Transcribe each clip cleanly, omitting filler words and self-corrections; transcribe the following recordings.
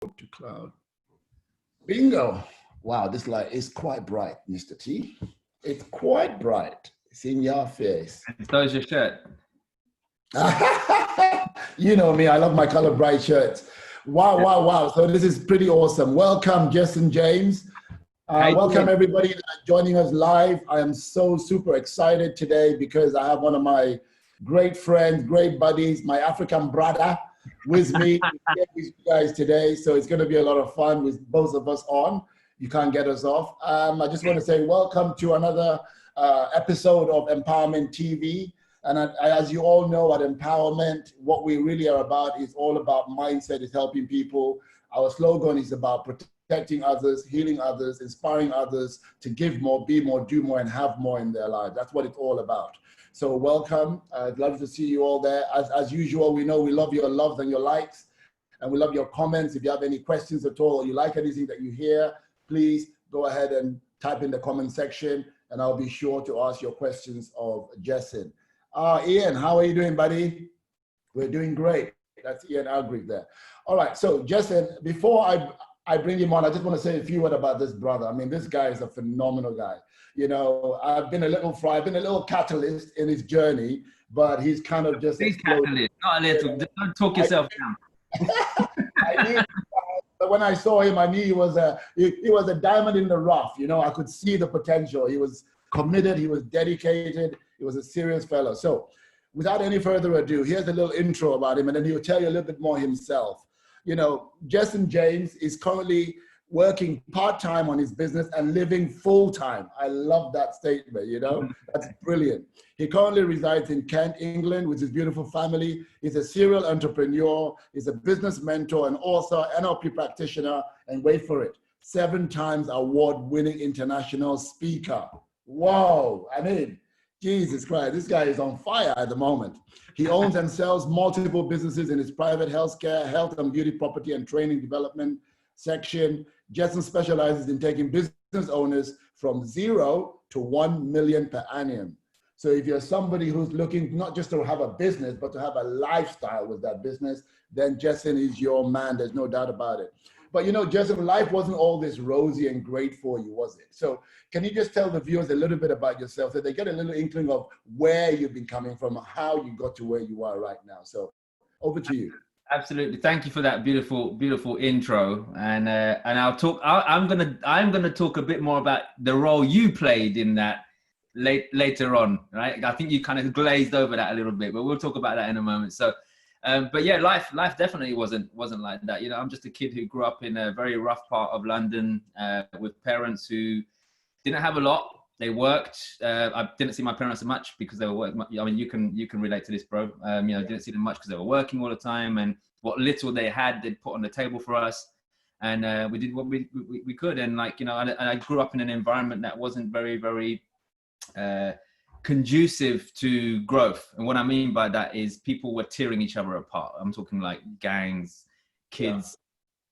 to cloud. Bingo. Wow, this light is quite bright, Mr. T. It's quite bright. It's in your face. And so is your shirt. You know me, I love my color bright shirts. Wow, wow, wow. So this is pretty awesome. Welcome, Jessen James. Welcome everybody that are joining us live. I am so super excited today because I have one of my great friends, great buddies, my African brother with me with you guys today. So it's going to be a lot of fun with both of us on. You can't get us off. I just want to say welcome to another episode of Mpowerment TV. And as you all know, at Mpowerment, what we really are about is all about mindset, is helping people. Our slogan is about protecting others, healing others, inspiring others to give more, be more, do more, and have more in their lives. That's what it's all about. So welcome. I'd love to see you all there. As usual, we know we love your loves and your likes, and we love your comments. If you have any questions at all, or you like anything that you hear, please go ahead and type in the comment section, and I'll be sure to ask your questions of Jessen. Ian, how are you doing, buddy? We're doing great. That's Ian Algrick there. All right, so Jessen, before I bring him on, I just want to say a few words about this brother. I mean, this guy is a phenomenal guy. You know, I've been a little catalyst in his journey, but he's kind of just catalyst, not a little. Don't talk yourself down. When I saw him, I knew he was a diamond in the rough. You know, I could see the potential. He was committed. He was dedicated. He was a serious fellow. So without any further ado, here's a little intro about him, and then he'll tell you a little bit more himself. You know, Jessen James is currently working part-time on his business and living full-time. I love that statement, you know, that's brilliant. He currently resides in Kent, England with his beautiful family. He's a serial entrepreneur. He's a business mentor, an author, NLP practitioner, and wait for it, 7 times award-winning international speaker. Whoa, I mean, Jesus Christ, this guy is on fire at the moment. He owns and sells multiple businesses in his private healthcare, health and beauty, property and training development section. Jessen specializes in taking business owners from 0 to 1 million per annum. So if you're somebody who's looking not just to have a business, but to have a lifestyle with that business, then Jessen is your man. There's no doubt about it. But you know, Jessen, life wasn't all this rosy and great for you, was it? So can you just tell the viewers a little bit about yourself so they get a little inkling of where you've been coming from, how you got to where you are right now? So over to you. Absolutely. Thank you for that beautiful, beautiful intro. And I'm gonna talk a bit more about the role you played in that later on, right? I think you kind of glazed over that a little bit, but we'll talk about that in a moment. So, but yeah, life definitely wasn't like that. You know, I'm just a kid who grew up in a very rough part of London with parents who didn't have a lot. They worked. I didn't see my parents much because they were working. I mean, you can relate to this, bro. You know, didn't see them much because they were working all the time, and what little they had, they'd put on the table for us, and we did what we could. And like, you know, and I grew up in an environment that wasn't very, very conducive to growth. And what I mean by that is people were tearing each other apart. I'm talking like gangs, kids,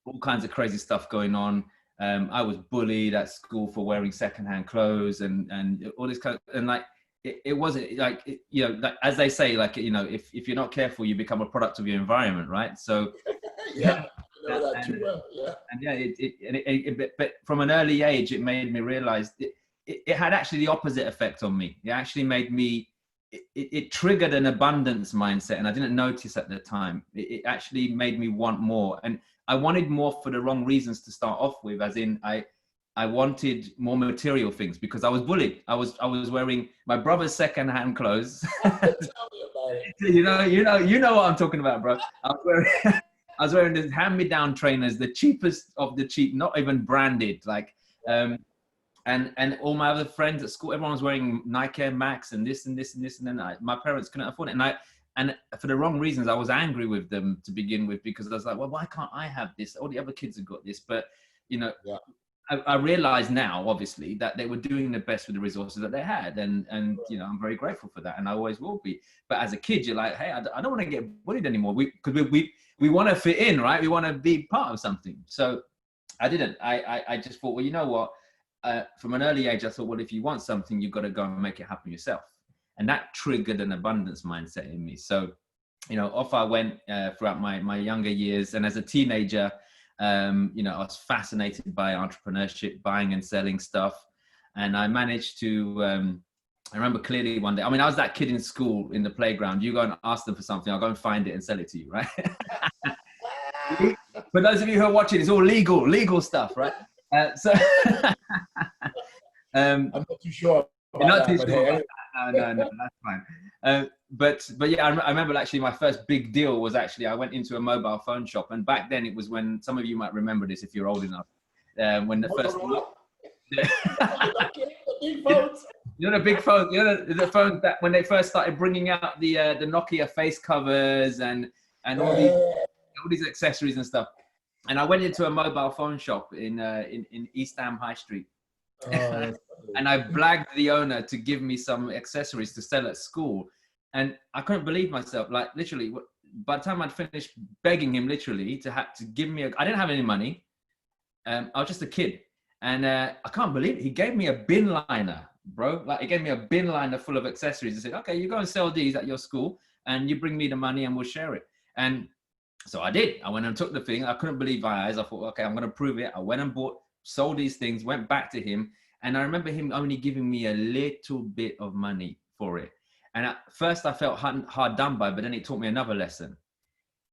all kinds of crazy stuff going on. I was bullied at school for wearing secondhand clothes and all this kind of, and like, it wasn't like, you know, like, as they say, like, you know, if you're not careful, you become a product of your environment, right? So, yeah, I know that too well. Yeah. And yeah, but from an early age, it made me realize it had actually the opposite effect on me. It actually made me, it triggered an abundance mindset, and I didn't notice at the time. It actually made me want more, and I wanted more for the wrong reasons to start off with, as in I wanted more material things because I was bullied. I was wearing my brother's second-hand clothes. Tell me about it. you know what I'm talking about, bro. I was wearing these hand-me-down trainers, the cheapest of the cheap, not even branded, like, and all my other friends at school, everyone was wearing Nike Air Max and this and this and this, and then my parents couldn't afford it, and for the wrong reasons, I was angry with them to begin with because I was like, well, why can't I have this? All the other kids have got this, but you know. Yeah. I realize now, obviously, that they were doing the best with the resources that they had. And you know, I'm very grateful for that. And I always will be. But as a kid, you're like, hey, I don't want to get bullied anymore. Because we want to fit in, right? We want to be part of something. So I didn't. I just thought, well, you know what? From an early age, I thought, well, if you want something, you've got to go and make it happen yourself. And that triggered an abundance mindset in me. So, you know, off I went throughout my younger years. And as a teenager, You know, I was fascinated by entrepreneurship, buying and selling stuff. And I managed to, I remember clearly one day, I mean, I was that kid in school in the playground. You go and ask them for something, I'll go and find it and sell it to you, right? For those of you who are watching, it's all legal stuff, right? So I'm not too sure about you're not that, too but sure hey, about that. No, that's fine. But yeah, I remember actually my first big deal was actually I went into a mobile phone shop, and back then it was when some of you might remember this if you're old enough. When the first big phones. You know the big phones, you know the phones that when they first started bringing out the Nokia face covers and all these accessories and stuff. And I went into a mobile phone shop in East Ham High Street. Oh, and I blagged the owner to give me some accessories to sell at school. And I couldn't believe myself. Like literally, by the time I'd finished begging him literally to give me I didn't have any money. I was just a kid. And I can't believe it. He gave me a bin liner, bro. Like he gave me a bin liner full of accessories and said, okay, you go and sell these at your school and you bring me the money and we'll share it. And so I did. I went and took the thing. I couldn't believe my eyes. I thought, okay, I'm going to prove it. I went and sold these things, went back to him. And I remember him only giving me a little bit of money for it. And at first I felt hard done by, but then it taught me another lesson.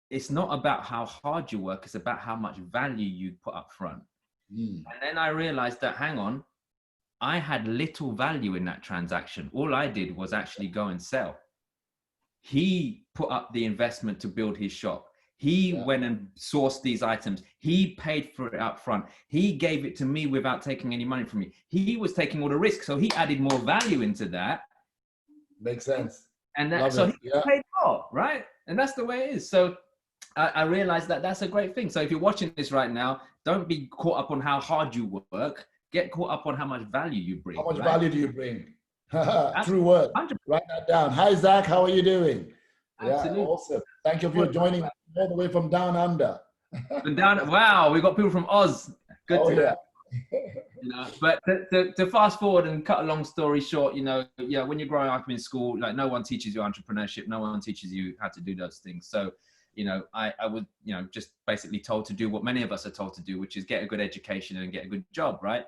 It's not about how hard you work. It's about how much value you put up front. And then I realized that, hang on, I had little value in that transaction. All I did was actually go and sell. He put up the investment to build his shop. He went and sourced these items. He paid for it up front. He gave it to me without taking any money from me. He was taking all the risk. So he added more value into that. Makes sense. And that, so he paid more, right? And that's the way it is. So I realized that that's a great thing. So if you're watching this right now, don't be caught up on how hard you work. Get caught up on how much value you bring. How much value do you bring? True word. 100%. Write that down. Hi, Zach. How are you doing? Absolutely. Yeah, awesome. Thank you for joining us all the way from down under. Wow, we got people from Oz. Good to know. You know, but to fast forward and cut a long story short, you know, when you're growing up in school, like no one teaches you entrepreneurship, no one teaches you how to do those things. So, you know, I was, you know, just basically told to do what many of us are told to do, which is get a good education and get a good job, right?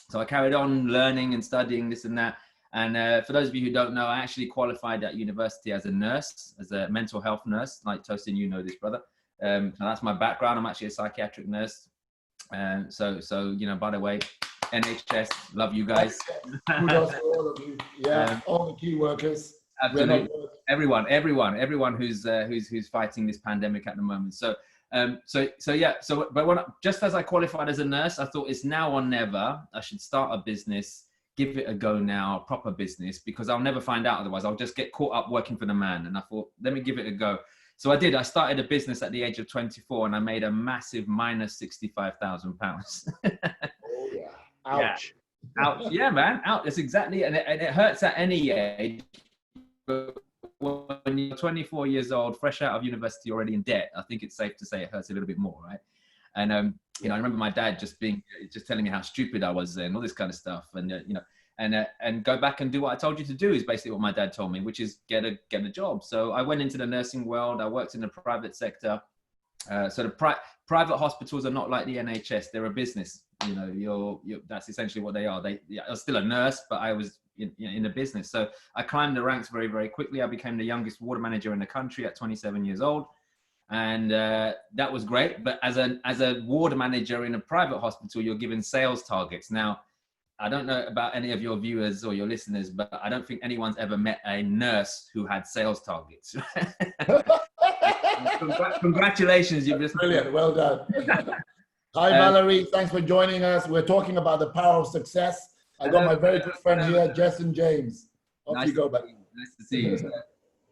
So I carried on learning and studying this and that. And for those of you who don't know, I actually qualified at university as a nurse, as a mental health nurse. Like Tosin, you know this, brother. So that's my background. I'm actually a psychiatric nurse. So you know, by the way, NHS, love you guys. Kudos to all of you. Yeah, all the key workers. Absolutely. Everyone who's fighting this pandemic at the moment. But just as I qualified as a nurse, I thought it's now or never. I should start a business. Give it a go now, a proper business, because I'll never find out otherwise. I'll just get caught up working for the man. And I thought, let me give it a go. So I did. I started a business at the age of 24 and I made a massive minus £65,000. Oh yeah. Ouch. Yeah. Ouch. Yeah, man. Ouch. That's exactly. And it hurts at any age. But when you're 24 years old, fresh out of university, already in debt, I think it's safe to say it hurts a little bit more, right? And you know, I remember my dad just telling me how stupid I was and all this kind of stuff, and you know, and go back and do what I told you to do is basically what my dad told me, which is get a job. So I went into the nursing world. I worked in the private sector. So the private hospitals are not like the NHS; they're a business. You know, that's essentially what they are. I was still a nurse, but I was in a business. So I climbed the ranks very, very quickly. I became the youngest ward manager in the country at 27 years old. And that was great. But as a ward manager in a private hospital, you're given sales targets. Now, I don't know about any of your viewers or your listeners, but I don't think anyone's ever met a nurse who had sales targets. Congratulations. You've just brilliant. Well done. Hi, Valerie. Thanks for joining us. We're talking about the power of success. I got my very good friend here, Jessen James. Off you go, buddy. Nice to see you.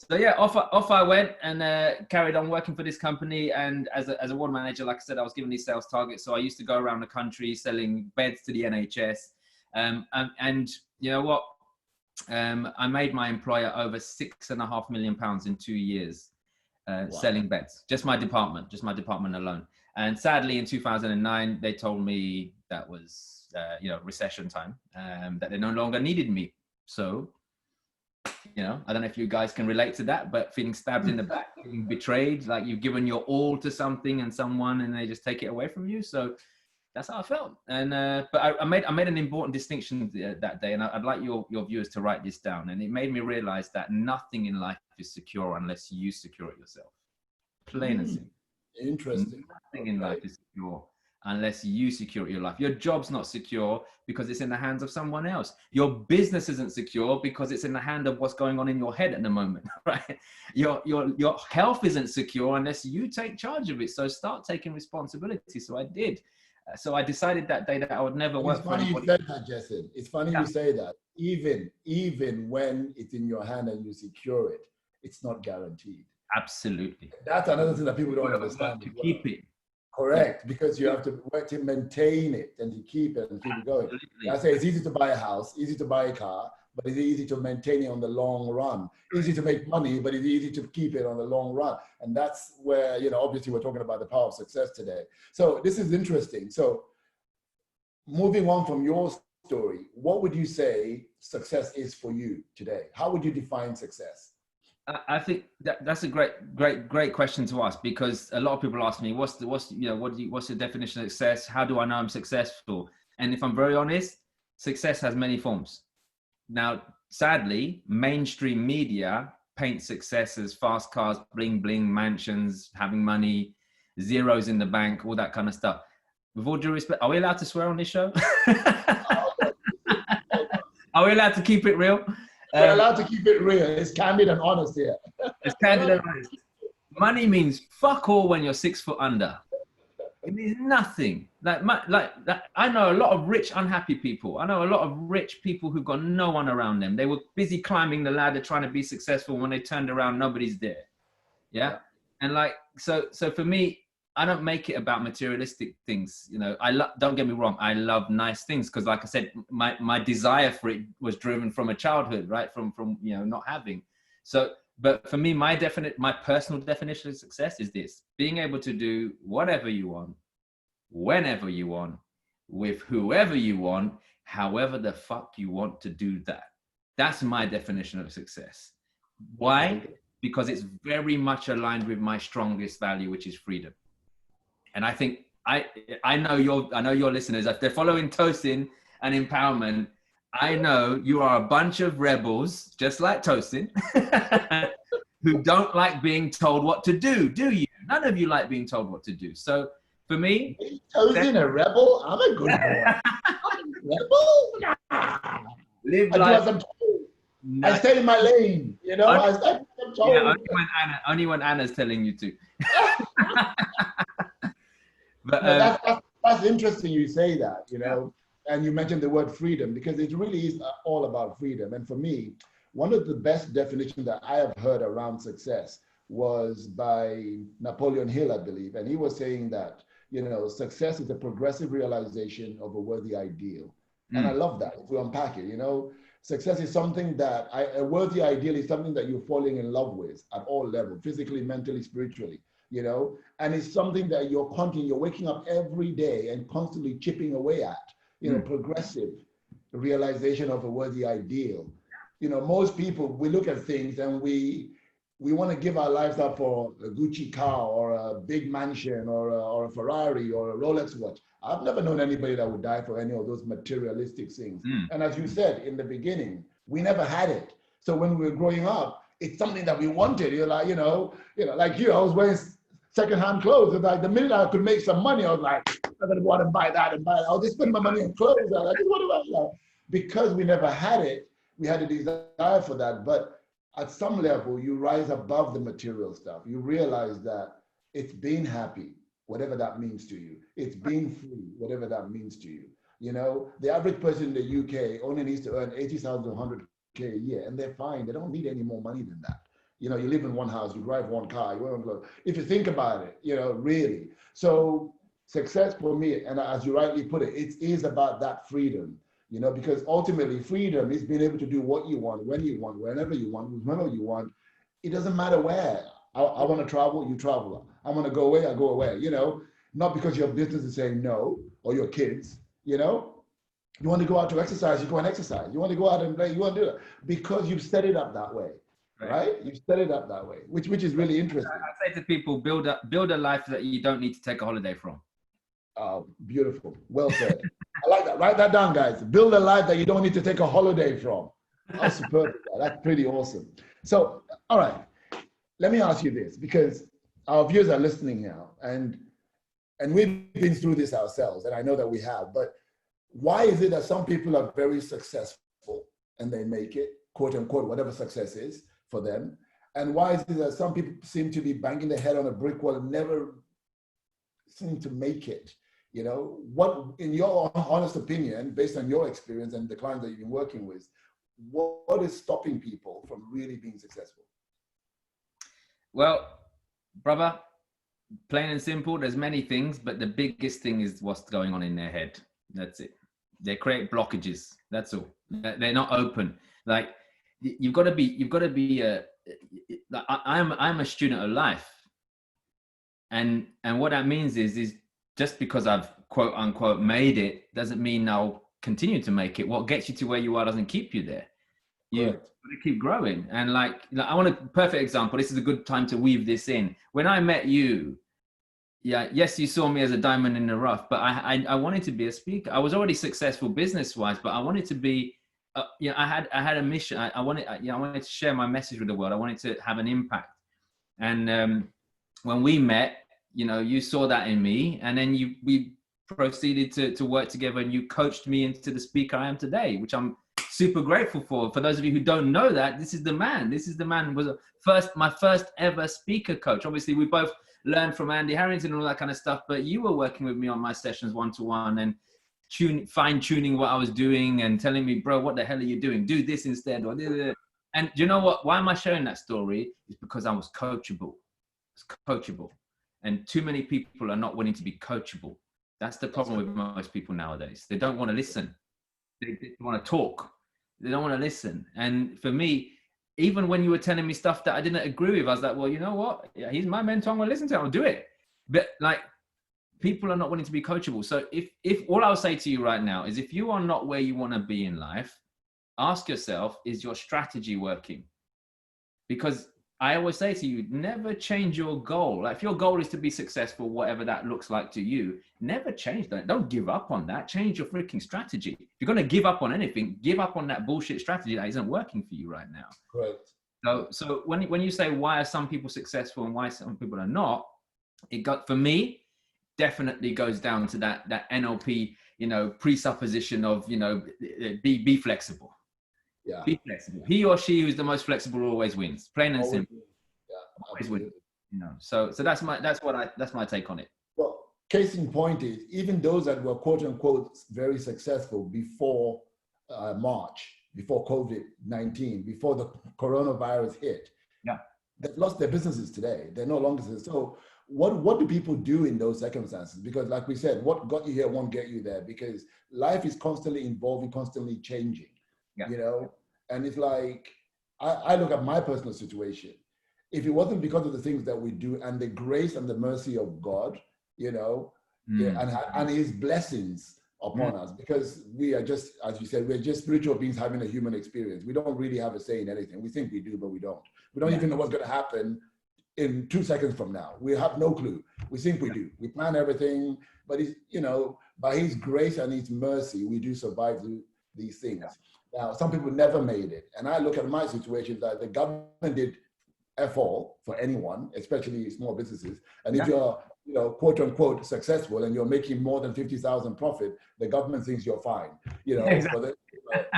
So yeah, off I went and carried on working for this company. And as a ward manager, like I said, I was given these sales targets. So I used to go around the country selling beds to the NHS. And you know what? I made my employer over £6.5 million in 2 years selling beds. Just my department alone. And sadly, in 2009, they told me that was, you know, recession time, that they no longer needed me. So You know, I don't know if you guys can relate to that, but feeling stabbed in the back, feeling betrayed, like you've given your all to something and someone, and they just take it away from you. So that's how I felt. And but I made an important distinction that day, and I'd like your viewers to write this down. And it made me realize that nothing in life is secure unless you secure it yourself. Plain and simple. Interesting. Nothing in life is secure unless you secure your life. Your job's not secure because it's in the hands of someone else. Your business isn't secure because it's in the hand of what's going on in your head at the moment, right? Your health isn't secure unless you take charge of it. So start taking responsibility. So I did. So I decided that day that I would never work for anybody. It's funny you said that, Jessen. It's funny you say that. Even when it's in your hand and you secure it, it's not guaranteed. Absolutely. That's another thing that people don't understand. To keep it. Correct, because you have to work to maintain it and to keep it and keep it going. Absolutely. I say it's easy to buy a house, easy to buy a car, but it's easy to maintain it on the long run. Easy to make money, but it's easy to keep it on the long run. And that's where, you know, obviously we're talking about the power of success today. So this is interesting. So moving on from your story, what would you say success is for you today? How would you define success? I think that's a great question to ask, because a lot of people ask me, what's the definition of success? How do I know I'm successful? And if I'm very honest, success has many forms. Now, sadly, mainstream media paint success as fast cars, bling bling, mansions, having money, zeros in the bank, all that kind of stuff. With all due respect, are we allowed to swear on this show? Are we allowed to keep it real? We're allowed to keep it real. It's candid and honest here. It's candid and honest. Money means fuck all when you're 6 foot under. It means nothing. Like that. I know a lot of rich, unhappy people. I know a lot of rich people who've got no one around them. They were busy climbing the ladder trying to be successful. When they turned around, nobody's there. Yeah. And like, so for me, I don't make it about materialistic things. You know, don't get me wrong. I love nice things because, like I said, my desire for it was driven from a childhood, right? From you know, not having. So, but for me, my personal definition of success is this: being able to do whatever you want, whenever you want, with whoever you want, however the fuck you want to do that. That's my definition of success. Why? Because it's very much aligned with my strongest value, which is freedom. And I think I know your listeners, if they're following Tosin and Empowerment, I know you are a bunch of rebels, just like Tosin, who don't like being told what to do you? None of you like being told what to do. So for me, Tosin a rebel? I'm a good boy. I'm a rebel? Live life. I stay in my lane, you know. Only when Anna's telling you to. But that's interesting you say that, you know, and you mentioned the word freedom, because it really is all about freedom. And for me, one of the best definitions that I have heard around success was by Napoleon Hill, I believe. And he was saying that, you know, success is a progressive realization of a worthy ideal. And I love that. If we unpack it, you know, success is something that a worthy ideal is something that you're falling in love with at all levels, physically, mentally, spiritually. You know, and it's something that you're waking up every day and constantly chipping away at, you know, progressive realization of a worthy ideal. You know, most people, we look at things and we want to give our lives up for a Gucci car or a big mansion or a Ferrari or a Rolex watch. I've never known anybody that would die for any of those materialistic things. And as you said in the beginning, we never had it. So when we were growing up, it's something that we wanted. You're like, you know, like you, I was wearing secondhand clothes. And like the minute I could make some money, I was like, I'm gonna go out and buy that and buy that. I'll just spend my money on clothes. I just want to buy that. Because we never had it, we had a desire for that. But at some level, you rise above the material stuff. You realize that it's being happy, whatever that means to you. It's being free, whatever that means to you. You know, the average person in the UK only needs to earn 80,000 to 100K a year, and they're fine. They don't need any more money than that. You know, you live in one house, you drive one car, you wear one clothes. If you think about it, you know, really. So success for me, and as you rightly put it, it is about that freedom, you know, because ultimately freedom is being able to do what you want, when you want, whenever you want, whenever you want. It doesn't matter where. I want to travel, you travel. I want to go away, I go away, you know, not because your business is saying no, or your kids, you know. You want to go out to exercise, you go and exercise. You want to go out and play, you want to do that because you've set it up that way, right? You've set it up that way, which is really interesting. I say to people, build a life that you don't need to take a holiday from. Oh, beautiful. Well said. I like that. Write that down, guys. Build a life that you don't need to take a holiday from. Oh, superb. That's pretty awesome. So, all right. Let me ask you this, because our viewers are listening now, and we've been through this ourselves, and I know that we have, but why is it that some people are very successful and they make it, quote unquote, whatever success is for them? And why is it that some people seem to be banging their head on a brick wall and never seem to make it? You know, what, in your honest opinion, based on your experience and the clients that you've been working with, what is stopping people from really being successful? Well, brother, plain and simple, there's many things, but the biggest thing is what's going on in their head. That's it. They create blockages. That's all. They're not open. Like you've got to be I'm a student of life. And what that means is just because I've quote unquote made it doesn't mean I'll continue to make it. What gets you to where you are doesn't keep you there. You got to keep growing. And like I want a perfect example. This is a good time to weave this in. When I met you, yes, you saw me as a diamond in the rough, but I wanted to be a speaker. I was already successful business-wise, but I wanted to be, I had a mission. I wanted to share my message with the world. I wanted to have an impact. And when we met, you saw that in me, and then we proceeded to work together, and you coached me into the speaker I am today, which I'm super grateful for. For those of you who don't know that, this is the man. Was my first ever speaker coach. Obviously, we both learned from Andy Harrington and all that kind of stuff, but you were working with me on my sessions one-to-one and fine-tuning what I was doing and telling me, bro, what the hell are you doing? Do this instead. And do you know what? Why am I sharing that story? It's because I was coachable. It's coachable. And too many people are not willing to be coachable. That's the problem with most people nowadays. They don't want to listen. They want to talk. They don't want to listen. And for me, even when you were telling me stuff that I didn't agree with, I was like, well, you know what? Yeah, he's my mentor. I'm going to listen to him. I'll do it. But like, people are not willing to be coachable. So if all I'll say to you right now is, if you are not where you want to be in life, ask yourself, is your strategy working? Because I always say to you, never change your goal. Like if your goal is to be successful, whatever that looks like to you, never change that. Don't give up on that. Change your freaking strategy. If you're going to give up on anything, give up on that bullshit strategy that isn't working for you right now. Correct. So when you say, why are some people successful and why some people are not, for me, definitely goes down to that NLP, presupposition of, be flexible. Yeah. Be flexible. He or she who's the most flexible always wins. Plain and simple. Yeah, always wins. So that's my take on it. Well, case in point is, even those that were quote unquote very successful before March, before COVID-19, before the coronavirus hit, they've lost their businesses today. They're no longer so. What do people do in those circumstances? Because like we said, what got you here won't get you there, because life is constantly evolving, constantly changing. And it's like, I look at my personal situation. If it wasn't because of the things that we do and the grace and the mercy of God, and his blessings upon us, because we are just, as you said, we're just spiritual beings having a human experience. We don't really have a say in anything. We think we do, but we don't. We don't even know what's going to happen in 2 seconds from now. We have no clue. We think we do. We plan everything, but it's, by his grace and his mercy, we do survive these things. Now, some people never made it. And I look at my situation that the government did F all for anyone, especially small businesses. And if you're, quote unquote successful and you're making more than 50,000 profit, the government thinks you're fine. Exactly.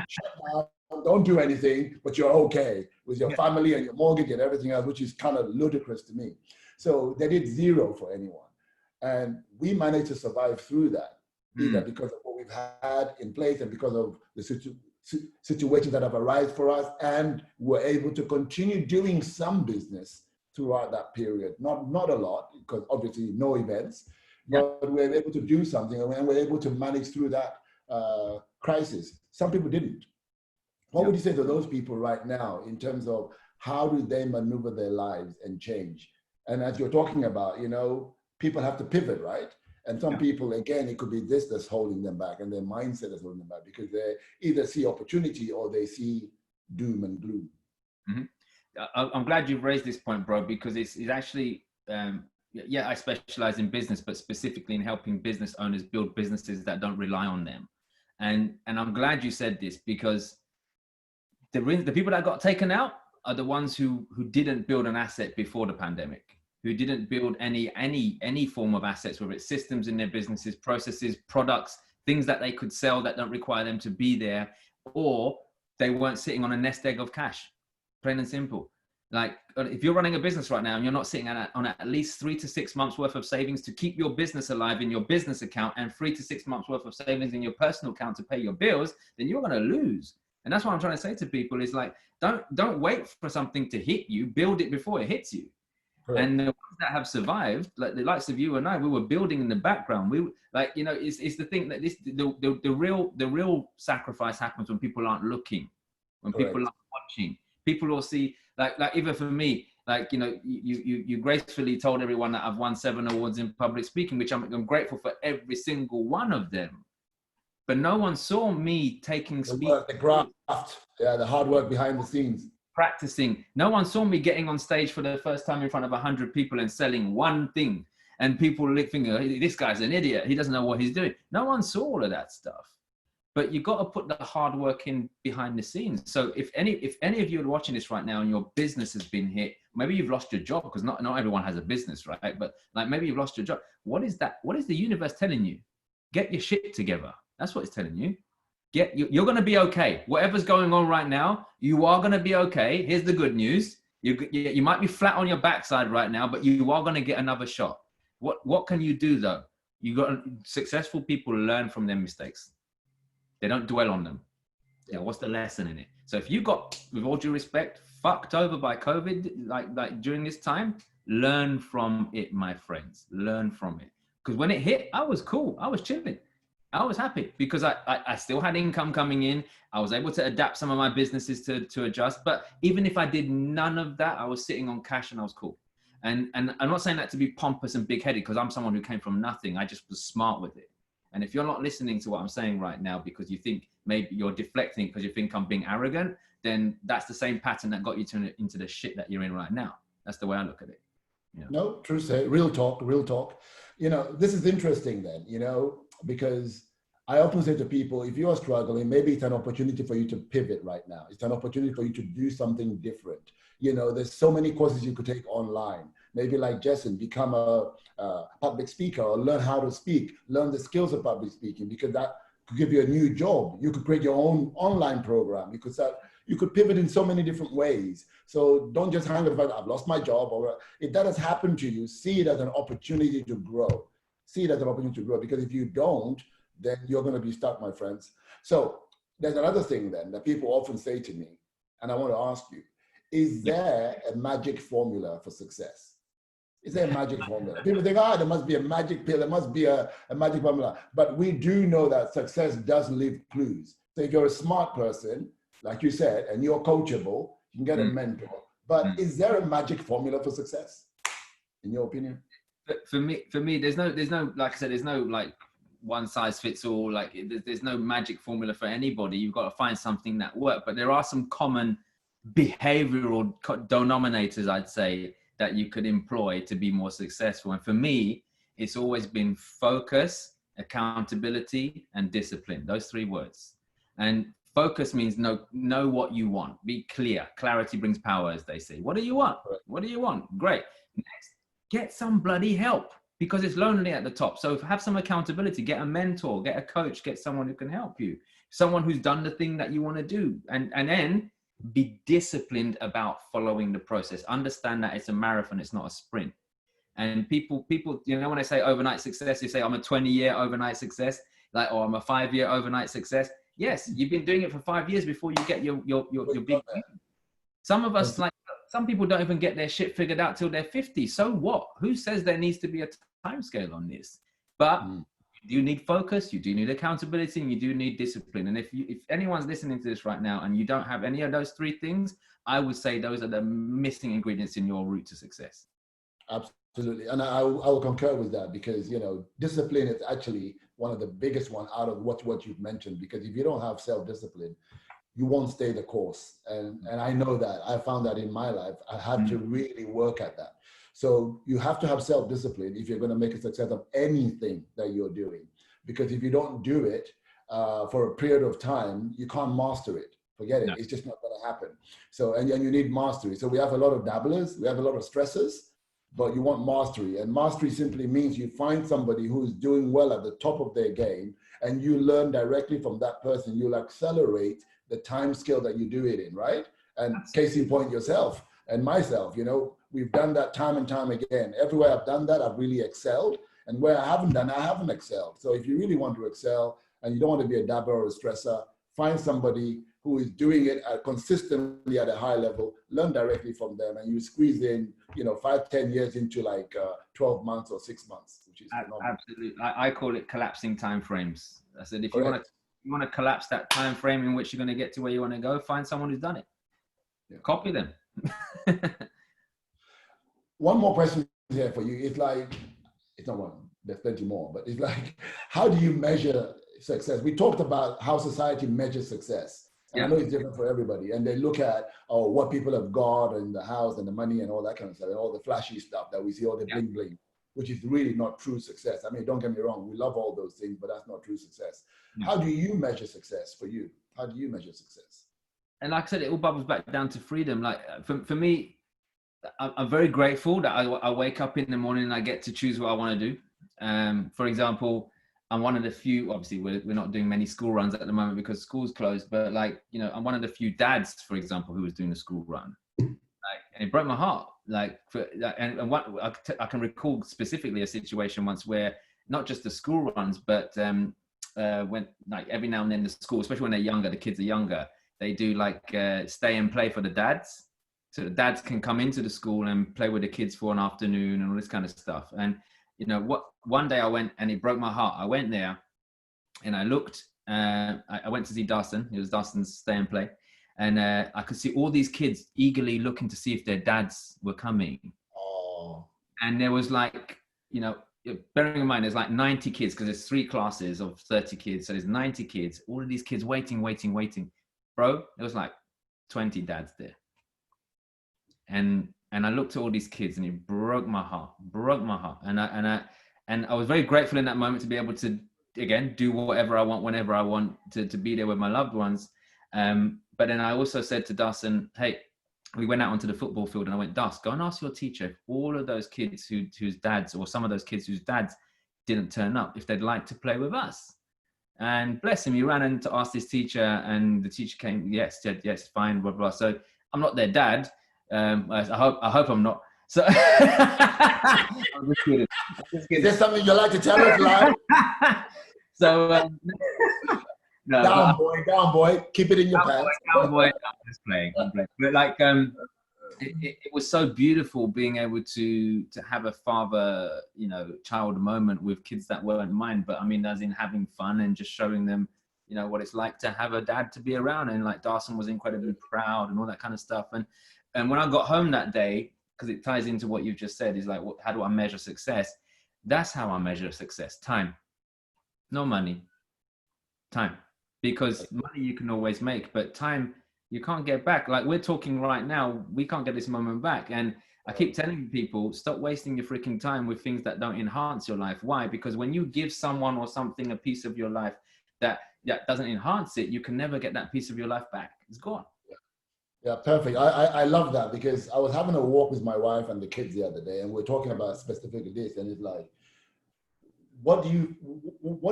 Shut down, don't do anything, but you're okay with your family and your mortgage and everything else, which is kind of ludicrous to me. So they did zero for anyone. And we managed to survive through that, either because of what we've had in place and because of the situations that have arisen for us, and we're able to continue doing some business throughout that period. Not a lot, because obviously no events, but we're able to do something, and we're able to manage through that crisis. Some people didn't. What would you say to those people right now in terms of how do they maneuver their lives and change? And as you're talking about, people have to pivot, right? And some people, again, it could be this that's holding them back, and their mindset is holding them back because they either see opportunity or they see doom and gloom. I'm glad you've raised this point, bro, because it's actually, yeah, I specialize in business, but specifically in helping business owners build businesses that don't rely on them. And I'm glad you said this, because the people that got taken out are the ones who didn't build an asset before the pandemic, who didn't build any form of assets, whether it's systems in their businesses, processes, products, things that they could sell that don't require them to be there, or they weren't sitting on a nest egg of cash, plain and simple. Like if you're running a business right now and you're not sitting on at least 3 to 6 months worth of savings to keep your business alive in your business account, and 3 to 6 months worth of savings in your personal account to pay your bills, then you're going to lose. And that's what I'm trying to say to people is like, don't wait for something to hit you, build it before it hits you. Correct. And the ones that have survived, like the likes of you and I, we were building in the background. We like, you know, it's the thing that the real sacrifice happens when people aren't looking, when Correct. People aren't watching. People will see, like even for me, like, you know, you gracefully told everyone that I've won 7 awards in public speaking, which I'm grateful for every single one of them. But no one saw me taking speech. The graft, yeah, the hard work behind the scenes. Practicing. No one saw me getting on stage for the first time in front of 100 people and selling one thing. And people thinking, hey, this guy's an idiot. He doesn't know what he's doing. No one saw all of that stuff. But you got to put the hard work in behind the scenes. So if any of you are watching this right now and your business has been hit, maybe you've lost your job, because not everyone has a business, right? But like maybe you've lost your job. What is that? What is the universe telling you? Get your shit together. That's what it's telling you. You're going to be okay. Whatever's going on right now, you are going to be okay. Here's the good news. You might be flat on your backside right now, but you are going to get another shot. What can you do though? Successful people learn from their mistakes. They don't dwell on them. You know, what's the lesson in it? So if you got, with all due respect, fucked over by COVID, like during this time, learn from it, my friends. Learn from it. Because when it hit, I was cool. I was chilling. I was happy because I still had income coming in. I was able to adapt some of my businesses to adjust. But even if I did none of that, I was sitting on cash and I was cool. And I'm not saying that to be pompous and big-headed, because I'm someone who came from nothing. I just was smart with it. And if you're not listening to what I'm saying right now because you think maybe you're deflecting because you think I'm being arrogant, then that's the same pattern that got you into the shit that you're in right now. That's the way I look at it. You know? No, true say, real talk. You know, this is interesting then, you know, because I often say to people, if you are struggling, maybe it's an opportunity for you to pivot right now. It's an opportunity for you to do something different. You know, there's so many courses you could take online. Maybe like Jessen, become a public speaker, or learn how to speak, learn the skills of public speaking, because that could give you a new job. You could create your own online program. You could pivot in so many different ways. So don't just hang on about, I've lost my job, or if that has happened to you, see it as an opportunity to grow. See it as an opportunity to grow, because if you don't, then you're going to be stuck, my friends. So there's another thing then that people often say to me, and I want to ask you, is there a magic formula for success? Is there a magic formula? People think, there must be a magic pill, there must be a magic formula. But we do know that success does leave clues. So if you're a smart person, like you said, and you're coachable, you can get a mentor. But is there a magic formula for success, in your opinion? For me, there's no, like I said, there's no like one size fits all. Like there's no magic formula for anybody. You've got to find something that works. But there are some common behavioral denominators, I'd say, that you could employ to be more successful. And for me, it's always been focus, accountability, and discipline. Those 3 words. And focus means know what you want. Be clear. Clarity brings power, as they say. What do you want? What do you want? Great. Next, get some bloody help, because it's lonely at the top. So have some accountability. Get a mentor, get a coach, get someone who can help you. Someone who's done the thing that you want to do. And then be disciplined about following the process. Understand that it's a marathon, it's not a sprint. And people, you know, when I say overnight success, you say I'm a 20-year overnight success, like, or I'm a 5-year overnight success. Yes, you've been doing it for 5 years before you get your big. Some of us, like, some people don't even get their shit figured out till they're 50. So what? Who says there needs to be a time scale on this? But you do need focus, you do need accountability, and you do need discipline. And if anyone's listening to this right now and you don't have any of those 3 things, I would say those are the missing ingredients in your route to success. Absolutely. And I will concur with that because, you know, discipline is actually one of the biggest one out of what you've mentioned, because if you don't have self-discipline, you won't stay the course. And I know that. I found that in my life. I had to really work at that. So you have to have self-discipline if you're going to make a success of anything that you're doing. Because if you don't do it for a period of time, you can't master it. Forget it. No. It's just not going to happen. So, and you need mastery. So we have a lot of dabblers. We have a lot of stressors, but you want mastery. And mastery simply means you find somebody who's doing well at the top of their game, and you learn directly from that person. You'll accelerate the time scale that you do it in, right? And case in point, yourself and myself, you know, we've done that time and time again. Everywhere I've done that, I've really excelled. And where I haven't done, I haven't excelled. So if you really want to excel and you don't want to be a dabber or a stressor, find somebody who is doing it consistently at a high level, learn directly from them, and you squeeze in, you know, 5-10 years into like 12 months or 6 months, which is phenomenal. Absolutely. I call it collapsing time frames. I said, if you want to collapse that time frame in which you're going to get to where you want to go, find someone who's done it. Yeah. Copy them. One more question here for you. It's like, it's not one, there's plenty more, but it's like, how do you measure success? We talked about how society measures success. And I know it's different for everybody. And they look at, what people have got in the house and the money and all that kind of stuff, and all the flashy stuff that we see, all the bling bling, which is really not true success. I mean, don't get me wrong, we love all those things, but that's not true success. How do you measure success for you? How do you measure success? And like I said, it all bubbles back down to freedom. Like for me, I'm very grateful that I wake up in the morning and I get to choose what I want to do. For example, I'm one of the few, obviously we're not doing many school runs at the moment because school's closed, but like, you know, I'm one of the few dads, for example, who was doing a school run. Like, and it broke my heart. Like, and what I can recall specifically a situation once where not just the school runs, but when like every now and then the school, especially when they're younger, the kids are younger, they do like stay and play for the dads. So the dads can come into the school and play with the kids for an afternoon and all this kind of stuff. And you know, one day I went and it broke my heart. I went there and I looked, I went to see Dawson. It was Dawson's stay and play. And I could see all these kids eagerly looking to see if their dads were coming. Oh. And there was like, you know, bearing in mind, there's like 90 kids because there's 3 classes of 30 kids. So there's 90 kids, all of these kids waiting. Bro, there was like 20 dads there. And I looked at all these kids and it broke my heart. And I was very grateful in that moment to be able to, again, do whatever I want, whenever I want, to be there with my loved ones. But then I also said to Dawson, hey, we went out onto the football field and I went, Dawson, go and ask your teacher if all of those kids whose dads, or some of those kids whose dads didn't turn up, if they'd like to play with us. And bless him, he ran in to ask this teacher and the teacher came, yes, fine, blah, blah. So I'm not their dad. I hope I'm not. So I'm just kidding. Is there something you'd like to tell us live? So no, down boy, keep it in your pants. Down boy. I'm just playing. But like it was so beautiful being able to have a father, you know, child moment with kids that weren't mine, but I mean, as in having fun and just showing them, you know, what it's like to have a dad to be around. And like Dawson was incredibly proud and all that kind of stuff. And when I got home that day, because it ties into what you've just said, is like, how do I measure success? That's how I measure success. Time, no money, time. Because money you can always make, but time you can't get back. Like we're talking right now, we can't get this moment back. And I keep telling people, stop wasting your freaking time with things that don't enhance your life. Why? Because when you give someone or something a piece of your life that doesn't enhance it, you can never get that piece of your life back. It's gone. Yeah, perfect. I love that, because I was having a walk with my wife and the kids the other day, and we're talking about specifically this, and it's like, what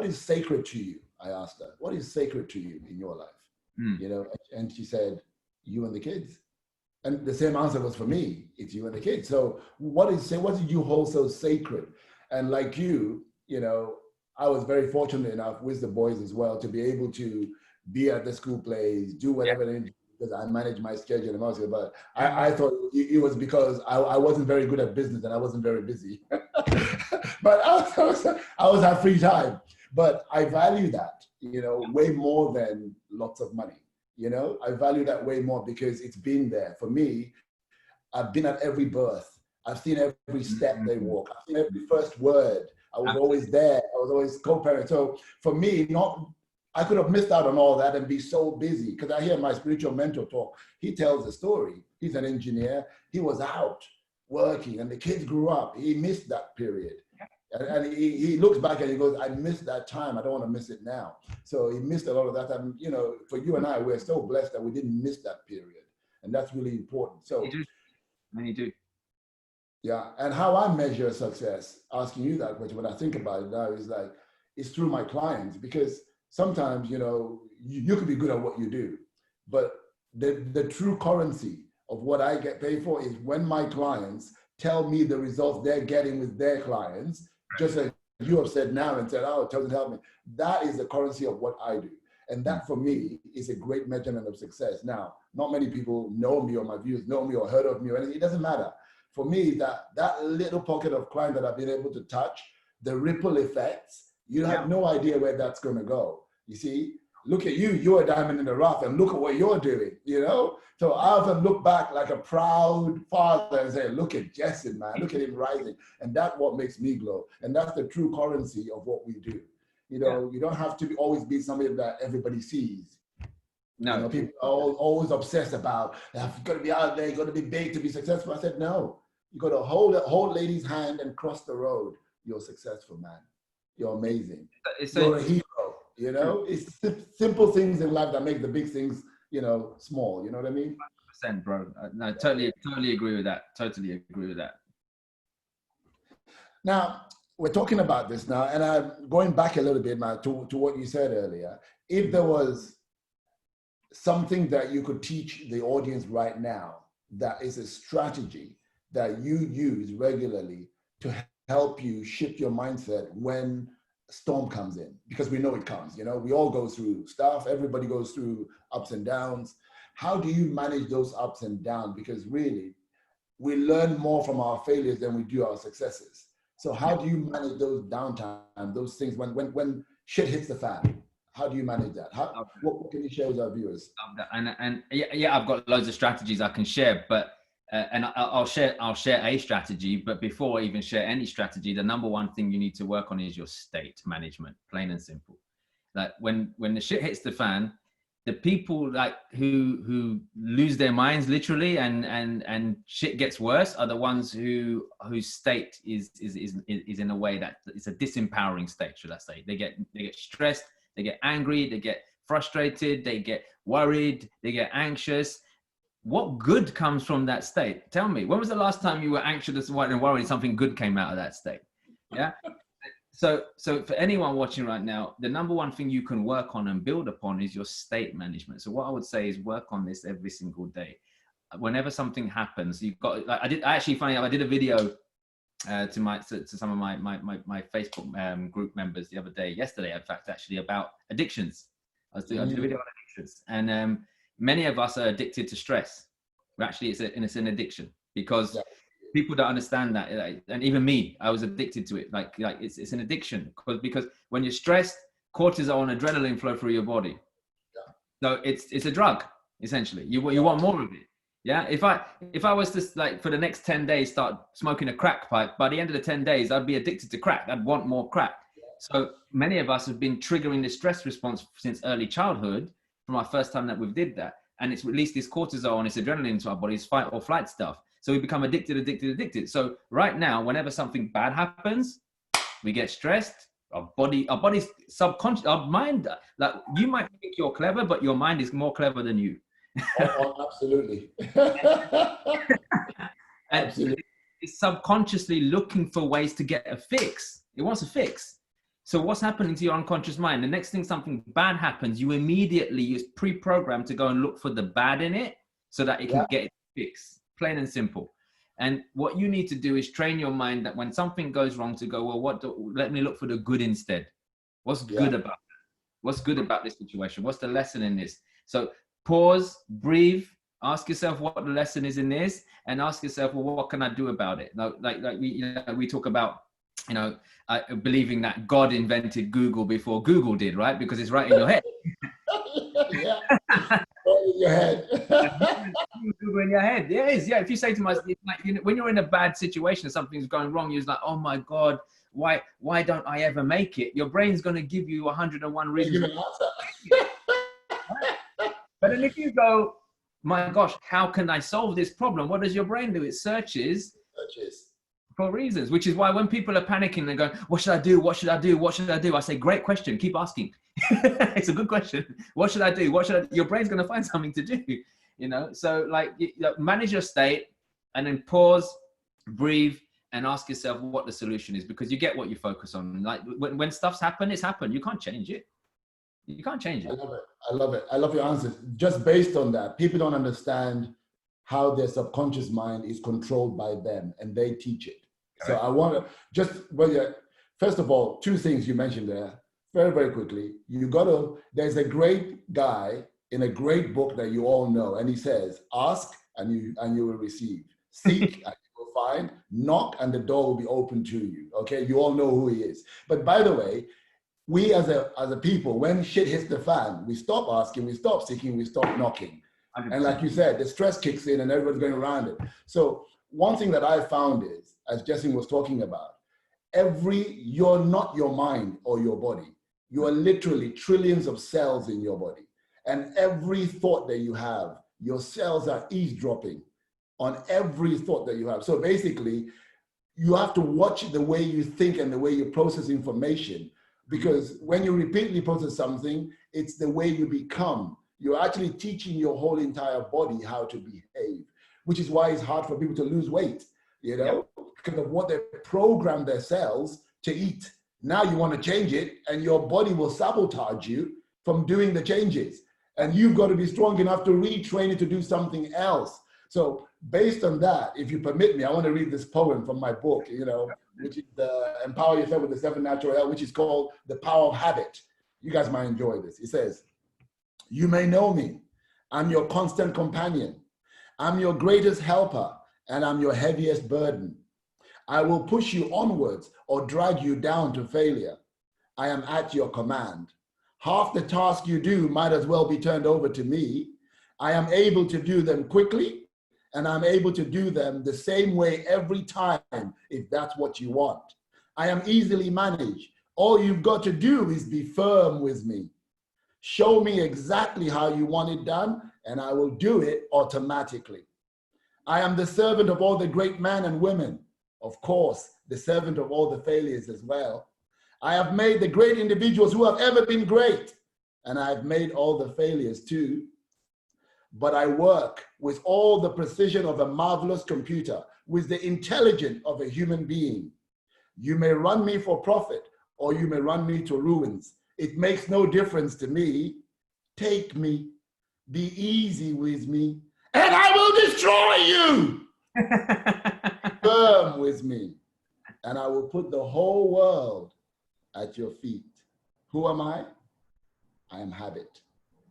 is sacred to you? I asked her, what is sacred to you in your life? You know, and she said, you and the kids. And the same answer was for me, it's you and the kids. So what did you hold so sacred? And like you know, I was very fortunate enough with the boys as well to be able to be at the school plays, do whatever they need, because I manage my schedule and all that. But I thought it was because I wasn't very good at business and I wasn't very busy. But I always have free time. But I value that, you know, way more than lots of money. You know, I value that way more because it's been there for me. I've been at every birth. I've seen every step they walk. I've seen every first word. I was always there. I was always co-parent. So for me, I could have missed out on all that and be so busy, because I hear my spiritual mentor talk. He tells a story. He's an engineer. He was out working and the kids grew up. He missed that period. And he looks back and he goes, I missed that time. I don't want to miss it now. So he missed a lot of that time. You know, for you and I, we're so blessed that we didn't miss that period. And that's really important. So you do. Yeah. And how I measure success, asking you that question, when I think about it now, is like, it's through my clients, because sometimes, you know, you could be good at what you do, but the true currency of what I get paid for is when my clients tell me the results they're getting with their clients, just like you have said now and said, oh, it doesn't help me. That is the currency of what I do. And that for me is a great measurement of success. Now, not many people know me or my viewers know me or heard of me or anything. It doesn't matter. For me, that little pocket of client that I've been able to touch, the ripple effects, you have no idea where that's going to go. You see, look at you, you're a diamond in the rough, and look at what you're doing, you know? So I often look back like a proud father and say, look at Jessen, man, look at him rising. And that's what makes me glow. And that's the true currency of what we do. You know, you don't have to always be somebody that everybody sees. No. You know, people are always obsessed about, you've got to be out there, you've got to be big to be successful. I said, no, you got to hold lady's hand and cross the road. You're successful, man. You're amazing. You're a hero. You know, it's simple things in life that make the big things, you know, small. You know what I mean? 100%, bro. No, totally agree with that. Totally agree with that. Now, we're talking about this now, and I'm going back a little bit now to what you said earlier. If there was something that you could teach the audience right now that is a strategy that you use regularly to help you shift your mindset when storm comes in, because we know it comes, you know, we all go through stuff, everybody goes through ups and downs. How do you manage those ups and downs? Because really, we learn more from our failures than we do our successes. So how do you manage those downtime, those things when shit hits the fan? How do you manage that? What can you share with our viewers? And yeah, I've got loads of strategies I can share, but and I'll share a strategy, but before I even share any strategy, the number one thing you need to work on is your state management, plain and simple. Like when the shit hits the fan, the people like who lose their minds literally and shit gets worse are the ones whose state is in a way that it's a disempowering state, should I say. They get stressed, they get angry, they get frustrated, they get worried, they get anxious. What good comes from that state? Tell me, when was the last time you were anxious and worried something good came out of that state? Yeah. So for anyone watching right now, the number one thing you can work on and build upon is your state management. So what I would say is work on this every single day. Whenever something happens, you've got, like I did a video to some of my Facebook group members the other day, yesterday, in fact, actually, about addictions. I did a video on addictions, and many of us are addicted to stress. Actually, it's an addiction, because people don't understand that. And even me, I was addicted to it. Like it's an addiction because when you're stressed, cortisol and adrenaline flow through your body. So it's a drug, essentially. You want more of it. Yeah. If I was to, like, for the next 10 days, start smoking a crack pipe, by the end of the 10 days, I'd be addicted to crack. I'd want more crack. So many of us have been triggering the stress response since early childhood, from our first time that we've did that. And it's released this cortisol and this adrenaline into our bodies, fight or flight stuff. So we become addicted. So right now, whenever something bad happens, we get stressed. Our body's subconscious, our mind, like, you might think you're clever, but your mind is more clever than you. Absolutely. Absolutely. It's subconsciously looking for ways to get a fix. It wants a fix. So what's happening to your unconscious mind? The next thing something bad happens, you immediately is pre-programmed to go and look for the bad in it so that it can get it fixed, plain and simple. And what you need to do is train your mind that when something goes wrong, to go, well, let me look for the good instead. What's good about that? What's good about this situation? What's the lesson in this? So pause, breathe, ask yourself what the lesson is in this, and ask yourself, well, what can I do about it? Like we talk about, believing that God invented Google before Google did, right? Because it's right in your head. in your head. in your head. It is. Yeah. If you say to myself, like, you know, when you're in a bad situation, something's going wrong, you're like, oh my God, why don't I ever make it? Your brain's going to give you 101 reasons. But then if you go, my gosh, how can I solve this problem? What does your brain do? It searches for reasons, which is why when people are panicking, they're going, what should I do? What should I do? What should I do? I say, great question. Keep asking. It's a good question. What should I do? What should I do? Your brain's going to find something to do, you know? So like, manage your state and then pause, breathe, and ask yourself what the solution is, because you get what you focus on. Like when stuff's happened, it's happened. You can't change it. You can't change it. I love it. I love it. I love your answers. Just based on that, people don't understand how their subconscious mind is controlled by them, and they teach it. So I want to just, first of all, two things you mentioned there, very, very quickly. There's a great guy in a great book that you all know, and he says, ask and you will receive. Seek and you will find. Knock and the door will be open to you. Okay, you all know who he is. But by the way, we as a people, when shit hits the fan, we stop asking, we stop seeking, we stop knocking. 100%. And like you said, the stress kicks in and everyone's going around it. So one thing that I found is, as Jessen was talking about, you're not your mind or your body. You are literally trillions of cells in your body. And every thought that you have, your cells are eavesdropping on every thought that you have. So basically, you have to watch the way you think and the way you process information, because when you repeatedly process something, it's the way you become. You're actually teaching your whole entire body how to behave, which is why it's hard for people to lose weight, you know, because of what they program their cells to eat. Now you want to change it and your body will sabotage you from doing the changes. And you've got to be strong enough to retrain it to do something else. So based on that, if you permit me, I want to read this poem from my book, you know, which is Empower Yourself with the 7 Natural Health, which is called The Power of Habit. You guys might enjoy this. It says, you may know me. I'm your constant companion. I'm your greatest helper, and I'm your heaviest burden. I will push you onwards or drag you down to failure. I am at your command. Half the task you do might as well be turned over to me. I am able to do them quickly, and I'm able to do them the same way every time, if that's what you want. I am easily managed. All you've got to do is be firm with me. Show me exactly how you want it done, and I will do it automatically. I am the servant of all the great men and women. Of course, the servant of all the failures as well. I have made the great individuals who have ever been great, and I have made all the failures too. But I work with all the precision of a marvelous computer, with the intelligence of a human being. You may run me for profit, or you may run me to ruins. It makes no difference to me. Take me, be easy with me, and I will destroy you. Firm with me, and I will put the whole world at your feet. Who am I? I am habit.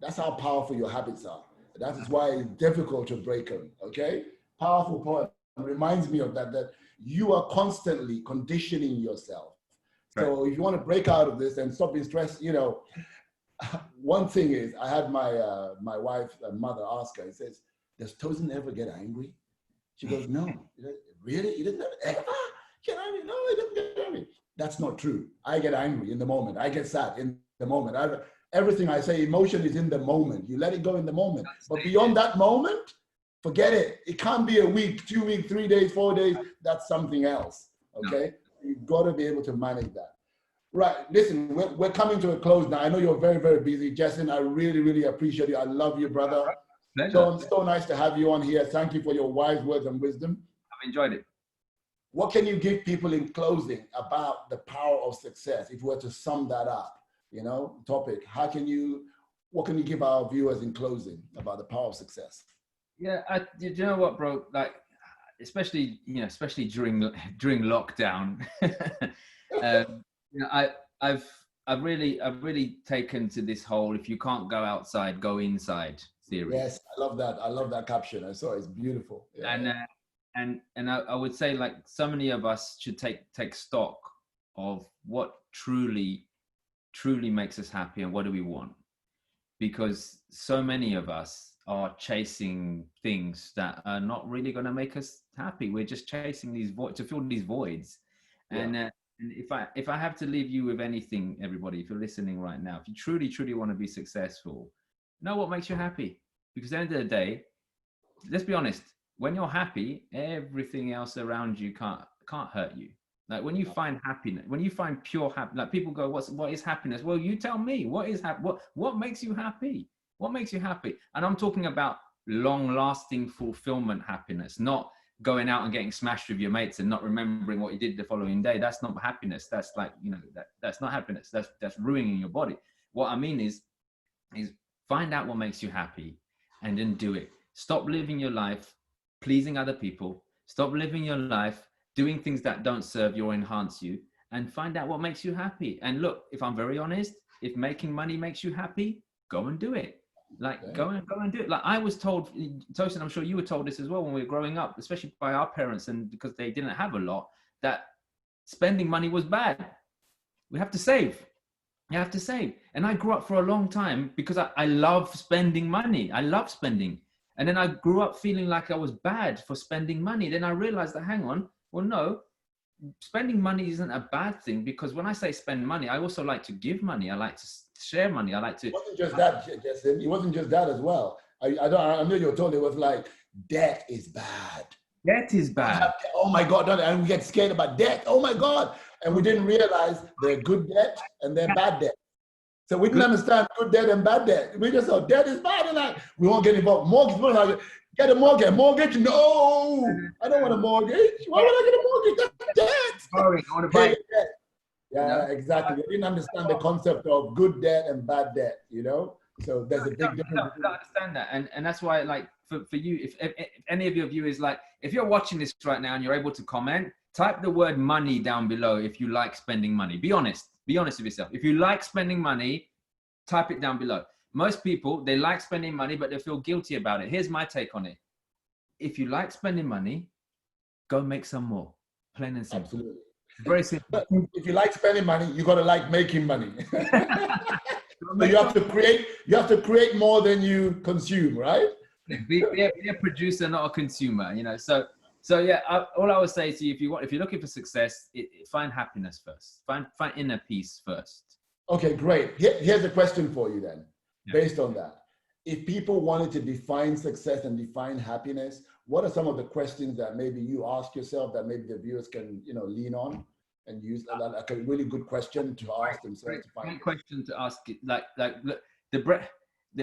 That's how powerful your habits are. That is why it's difficult to break them, okay? Powerful poem reminds me of that you are constantly conditioning yourself. So if you want to break out of this and stop being stressed, you know, one thing is, I had my my wife and mother ask her, he says, does Tosin ever get angry? She goes, no. Really? He doesn't ever get angry? No, he doesn't get angry. That's not true. I get angry in the moment. I get sad in the moment. Everything I say, emotion is in the moment. You let it go in the moment. But beyond that moment, forget it. It can't be a week, 2 weeks, 3 days, 4 days. That's something else, okay? You've got to be able to manage that. Right, listen, we're coming to a close now. I know you're very, very busy. Jessen, I really, really appreciate you. I love you, brother. So nice to have you on here. Thank you for your wise words and wisdom. I've enjoyed it. What can you give people in closing about the power of success? If we were to sum that up, you know, topic, what can you give our viewers in closing about the power of success? Yeah, you know what, bro? Like, especially during lockdown, you know, I've really taken to this whole, if you can't go outside, go inside theory. Yes, I love that. I love that caption. I saw it. It's beautiful. Yeah. And I would say, like, so many of us should take stock of what truly makes us happy and what do we want. because so many of us are chasing things that are not really going to make us happy. We're just chasing these voids to fill these voids. And if I have to leave you with anything, everybody, if you're listening right now, if you truly want to be successful, know what makes you happy. Because at the end of the day, let's be honest, when you're happy, everything else around you can't hurt you. Like when you find happiness, when you find pure happiness, like people go, what is happiness? Well, you tell me, what makes you happy? What makes you happy? And I'm talking about long-lasting fulfillment happiness, not going out and getting smashed with your mates and not remembering what you did the following day. That's not happiness. That's like, that's not happiness. That's ruining your body. What I mean is find out what makes you happy and then do it. Stop living your life pleasing other people. Stop living your life doing things that don't serve you or enhance you, and find out what makes you happy. And look, if I'm very honest, if making money makes you happy, go and do it. Like go and do it. Like I was told, Tosin, I'm sure you were told this as well when we were growing up, especially by our parents, and because they didn't have a lot, that spending money was bad. We have to save. You have to save. And I grew up for a long time because I love spending money. I love spending. And then I grew up feeling like I was bad for spending money. Then I realized that, hang on, well, no, spending money isn't a bad thing, because when I say spend money, I also like to give money. I like to share money. I like to. It wasn't just that, Jessen. It wasn't just that as well. I know you were told it was like, debt is bad. Debt is bad. Oh my God. And we get scared about debt. Oh my God. And we didn't realize they're good debt and they're bad debt. So we didn't understand good debt and bad debt. We just thought debt is bad, and like, we won't get involved. Mortgage, get a mortgage. Mortgage? No, I don't want a mortgage. Why would I get a mortgage? That's debt. Sorry, I want to buy it. Yeah, exactly. They didn't understand the concept of good debt and bad debt, So there's a big difference. I don't understand that. And that's why, like, for you, if any of your viewers, like, if you're watching this right now and you're able to comment, type the word money down below if you like spending money. Be honest. Be honest with yourself. If you like spending money, type it down below. Most people, they like spending money, but they feel guilty about it. Here's my take on it. If you like spending money, go make some more. Plain and simple. Absolutely. Very simple. But if you like spending money, you got to like making money. So you have to create more than you consume, right? Be a producer, not a consumer, So yeah, all I would say to you, if you're looking for success, find happiness first. Find inner peace first. Okay, great. Here's a question for you then, based on that. If people wanted to define success and define happiness, what are some of the questions that maybe you ask yourself that maybe the viewers can, lean on and use like a really good question to ask themselves? Great question to ask. Like look,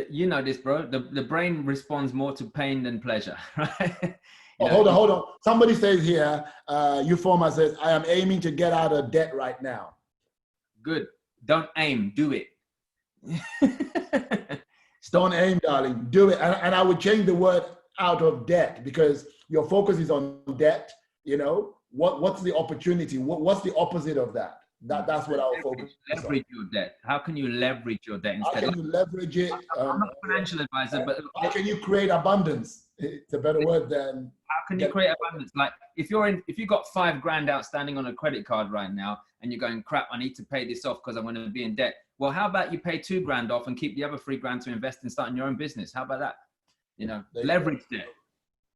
you know this, bro. The brain responds more to pain than pleasure, right? Hold on. Somebody says here, Mpowement says, I am aiming to get out of debt right now. Good. Don't aim, do it. Don't aim, darling, do it. And I would change the word out of debt, because your focus is on debt. What's the opportunity? What's the opposite of that? That's what I'll focus on. Leverage your debt. How can you leverage your debt instead? How can you leverage it? I'm not a financial advisor, but how can you create abundance? It's a better word than. How can you create abundance? Like if you got $5,000 outstanding on a credit card right now, and you're going, crap, I need to pay this off because I'm going to be in debt. Well, how about you pay $2,000 off and keep the other $3,000 to invest in starting your own business? How about that? Leverage debt.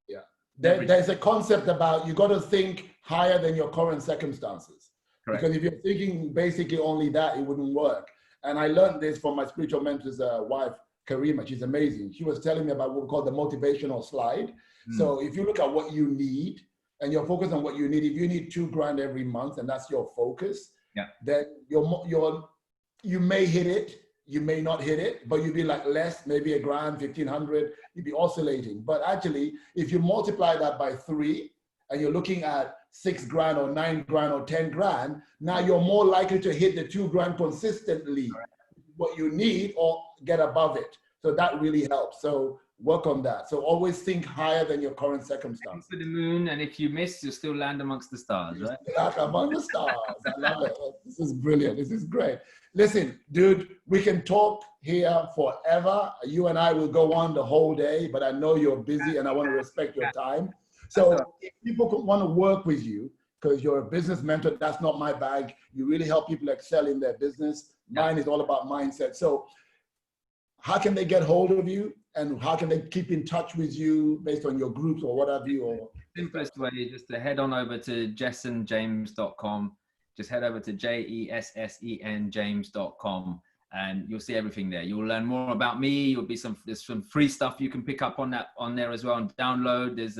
Yeah. There's a concept about you got to think higher than your current circumstances. Correct. Because if you're thinking basically only that, it wouldn't work. And I learned this from my spiritual mentor's wife, Karima. She's amazing. She was telling me about what we call the motivational slide. So if you look at what you need and you're focused on what you need, if you need $2,000 every month and that's your focus, then you may hit it, you may not hit it, but you'd be like less, maybe $1,000, 1,500, you'd be oscillating. But actually, if you multiply that by 3 and you're looking at $6,000 or $9,000 or $10,000, now you're more likely to hit the $2,000 consistently, what you need, or get above it. So that really helps. So work on that. So always think higher than your current circumstance. To the moon, and if you miss, you'll still land amongst the stars, right? Like among the stars. I love it. This is brilliant. This is great. Listen, dude, we can talk here forever. You and I will go on the whole day, but I know you're busy and I want to respect your time. So if people want to work with you, because you're a business mentor, that's not my bag. You really help people excel in their business. Mine is all about mindset. So how can they get hold of you, and how can they keep in touch with you based on your groups or what have you? Or simplest way is just to head on over to jessenjames.com. Just head over to JESSEN James.com, and you'll see everything there. You'll learn more about me. There's some free stuff you can pick up on there as well and download. There's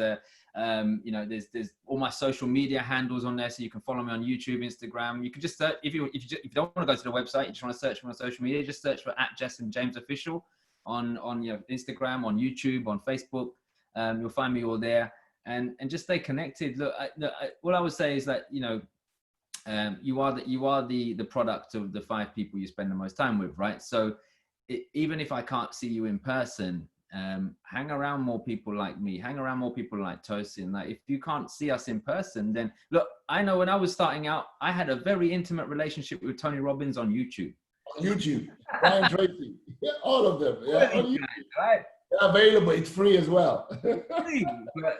there's all my social media handles on there, so you can follow me on YouTube, Instagram. You can just search, if you don't want to go to the website, you just want to search for my social media, just search for @JessenJamesOfficial on your Instagram, on YouTube, on Facebook. You'll find me all there, and just stay connected. Look, all I would say is that, you are the product of the 5 people you spend the most time with, right? So even if I can't see you in person, hang around more people like me, hang around more people like Tosin. Like, if you can't see us in person, then look, I know when I was starting out, I had a very intimate relationship with Tony Robbins on YouTube. Brian Tracy, all of them. Yeah, on YouTube. Right? They're available. It's free as well.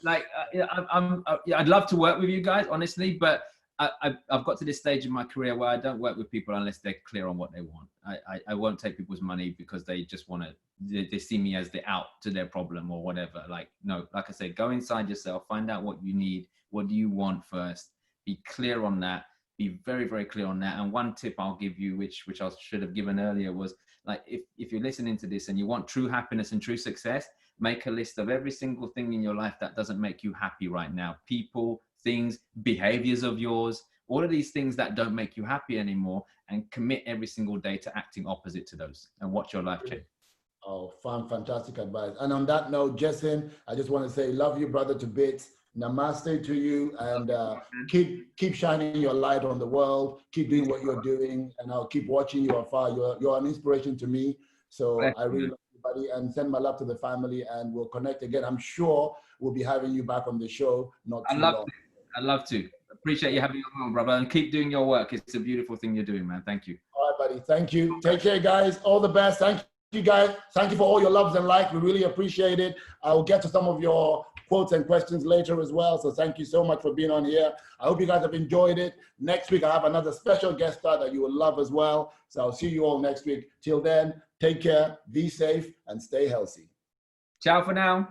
Like, I'd love to work with you guys, honestly, but I've got to this stage in my career where I don't work with people unless they're clear on what they want. I won't take people's money because they just want to, they see me as the out to their problem or whatever. Like, no, like I said, go inside yourself, find out what you need. What do you want first? Be clear on that. Be very, very clear on that. And one tip I'll give you, which I should have given earlier, was like, if you're listening to this and you want true happiness and true success, make a list of every single thing in your life that doesn't make you happy right now. People, things, behaviors of yours, all of these things that don't make you happy anymore, and commit every single day to acting opposite to those, and watch your life change. Oh, fantastic advice. And on that note, Jessen, I just want to say, love you, brother, to bits. Namaste to you, and keep shining your light on the world. Keep doing what you're doing, and I'll keep watching you afar. You're an inspiration to me. So I really love you, buddy, and send my love to the family, and we'll connect again. I'm sure we'll be having you back on the show not too long. I'd love to. Appreciate you having me on, brother, and keep doing your work. It's a beautiful thing you're doing, man. Thank you. All right, buddy. Thank you. Take care, guys. All the best. Thank you, guys. Thank you for all your loves and likes. We really appreciate it. I'll get to some of your quotes and questions later as well. So thank you so much for being on here. I hope you guys have enjoyed it. Next week, I have another special guest star that you will love as well. So I'll see you all next week. Till then, take care, be safe, and stay healthy. Ciao for now.